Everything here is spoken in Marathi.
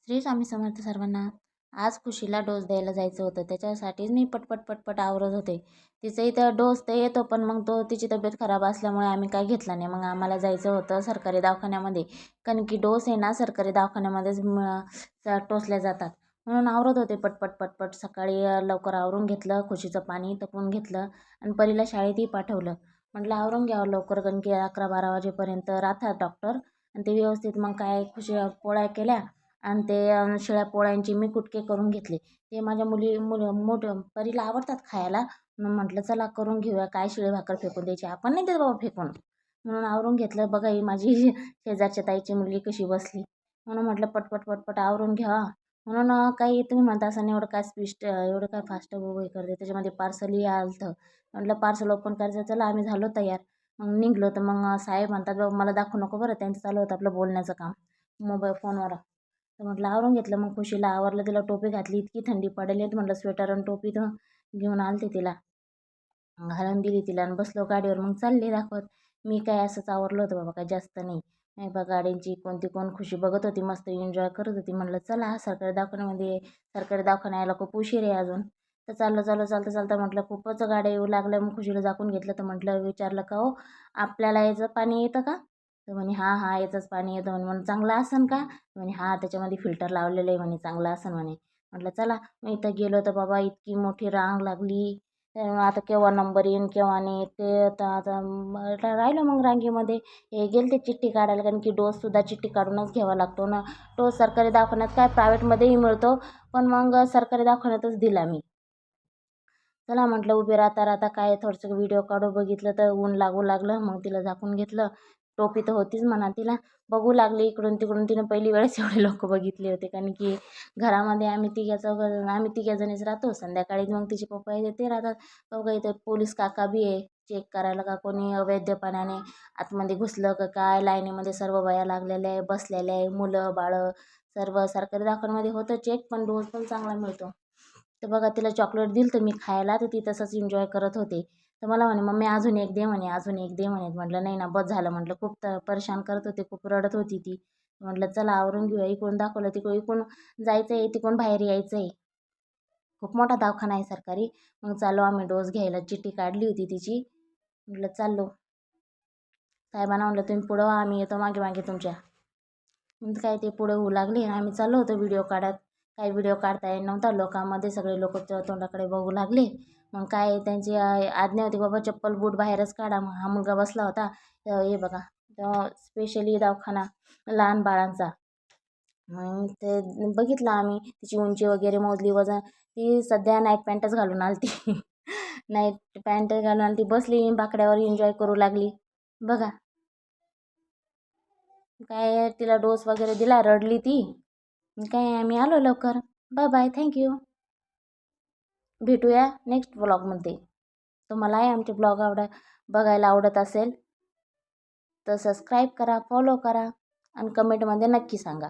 श्री स्वामी समर्थ सर्वांना. आज खुशीला डोस द्यायला जायचं होतं, त्याच्यासाठीच मी पटपट आवरत होते. तिचा इथं डोस तर येतो, पण मग तिची तब्येत खराब असल्यामुळे आम्ही काय घेतला नाही. मग आम्हाला जायचं होतं सरकारी दवाखान्यामध्ये, कारण की डोस आहे ना सरकारी दवाखान्यामध्येच टोचल्या जातात. म्हणून आवरत होते पटपट. सकाळी लवकर आवरून घेतलं, खुशीचं पाणी तपवून घेतलं आणि परीला शाळेतही पाठवलं. म्हटलं आवरून घ्यावं लवकर, कारण की 11-12 वाजेपर्यंत राहतात डॉक्टर. आणि ते व्यवस्थित मग काय खुशी पोळ्या केल्या आणि ते शिळ्या पोळ्यांची मी कुटके करून घेतले. ते माझ्या परीला आवडतात खायला. म्हणून म्हटलं चला करून घेऊया, काय शिळे भाकर फेकून द्यायची, आपण नाही देत बाबा फेकून. म्हणून आवरून घेतलं. बघा ही माझी शेजारच्या ताईची मुलगी कशी बसली. म्हणून म्हटलं पटपट आवरून घ्या. म्हणून काही तुम्ही म्हणता असं एवढं काय स्पीड एवढं काय फास्ट हे करते. त्याच्यामध्ये पार्सलही आलं. म्हटलं पार्सल ओपन करायचं. चला आम्ही झालो तयार. मग निघलो. तर मग साहेब म्हणतात बाबा मला दाखवू नको बरं, त्यांचं चालू होतं आपलं बोलण्याचं काम मोबाईल फोनवर. तर म्हटलं आवरून घेतलं. मग खुशीला आवरलं, तिला टोपी घातली. इतकी थंडी पडली म्हटलं स्वेटर आणि टोपी तर घेऊन आलते तिला, घालून दिली तिला आणि बसलो गाडीवर. मग चालले दाखवत. मी काय असंच आवरलं होतं बाबा, काय जास्त नाही. नाही बा गाड्यांची कोण खुशी बघत होती, मस्त एन्जॉय करत होती. म्हटलं चला सरकारी दवाखाना यायला खूप उशीर आहे अजून. तर चालता म्हटलं खूपच गाड्या येऊ लागल्या. मग खुशीला झाकून घेतलं. तर म्हटलं विचारलं का हो आपल्याला याचं पाणी येतं का? तर म्हणे हां याचंच पाणी येतं म्हणे. म्हणून चांगलं असन का? म्हणे हां त्याच्यामध्ये फिल्टर लावलेलं आहे म्हणे, चांगलं असन म्हणे. म्हटलं चला. मग इथं गेलो तर बाबा इतकी मोठी रांग लागली. आता केव्हा नंबर येईन केव्हा नाही ते आता राहिलो मग रांगेमध्ये. हे गेले ते चिठ्ठी काढायला, कारण की डोससुद्धा चिठ्ठी काढूनच घ्यावा लागतो ना. डोस सरकारी दवाखान्यात काय प्रायव्हेटमध्येही मिळतो, पण मग सरकारी दवाखान्यातच दिला मी. चला म्हटलं उभे राहता काय थोडंसं व्हिडिओ काढू. बघितलं तर ऊन लागू लागलं. मग तिला झाकून घेतलं. टोपी तर होतीच म्हणा तिला. बघू लागली इकडून तिकडून. तिनं पहिली वेळेस एवढे लोक बघितले होते, कारण की घरामध्ये आम्ही तिघ्याजणीच राहतो. संध्याकाळी मग तिचे पप्पा येते ते राहतात. बघा इथे पोलीस काका बी आहे चेक करायला का कोणी अवैधपणाने आतमध्ये घुसलं का काय. लाईनीमध्ये सर्व बाया लागलेल्या आहे, बसलेल्या आहे, मुलं बाळं सर्व. सरकारी दवाखान्यामध्ये होतं चेक, पण डोस पण चांगला मिळतो. तर बघा तिला चॉकलेट दिलं तर मी खायला, तर ती तसंच एन्जॉय करत होते. तर मला म्हणे मम्मी अजून एक दे म्हणे, अजून एक दे म्हणे. म्हटलं नाही ना बस झालं म्हटलं. खूप परेशान करत होते, खूप रडत होती ती. म्हटलं चला आवरून घेऊया. इकडून दाखवलं इकडून जायचं आहे, तिकडून बाहेर यायचं आहे. खूप मोठा दवाखाना आहे सरकारी. मग चाललो आम्ही डोस घ्यायला. चिठ्ठी काढली होती तिची. म्हटलं चाललो. साहेबांना म्हटलं तुम्ही पुढं व्हा, आम्ही येतो मागे मागे तुमच्या. मग काय ते पुढे होऊ लागले. आम्ही चाललो होतो व्हिडिओ काढत. काही व्हिडिओ काढता येत नव्हता लोकांमध्ये. सगळे लोक तोंडाकडे बघू लागले. मग काय त्यांची आज्ञा होती बाबा चप्पल बूट बाहेरच काढा. मग हा मुलगा बसला होता. हे बघा स्पेशली दवाखाना लहान बाळांचा. मग ते बघितलं आम्ही. तिची उंची वगैरे मोजली, वजन. ती सध्या नाईट पॅन्टच घालून आली ती. नाईट पॅन्ट घालून आली ती, बसली बाकड्यावर एन्जॉय करू लागली. बघा काय तिला डोस वगैरे दिला, रडली ती. काय आम्ही आलो लवकर. Bye bye, thank you. भेटूया नेक्स्ट ब्लॉगमध्ये. तुम्हालाही आमचे ब्लॉग बघायला आवडत असेल तर सबस्क्राईब करा, फॉलो करा आणि कमेंटमध्ये नक्की सांगा.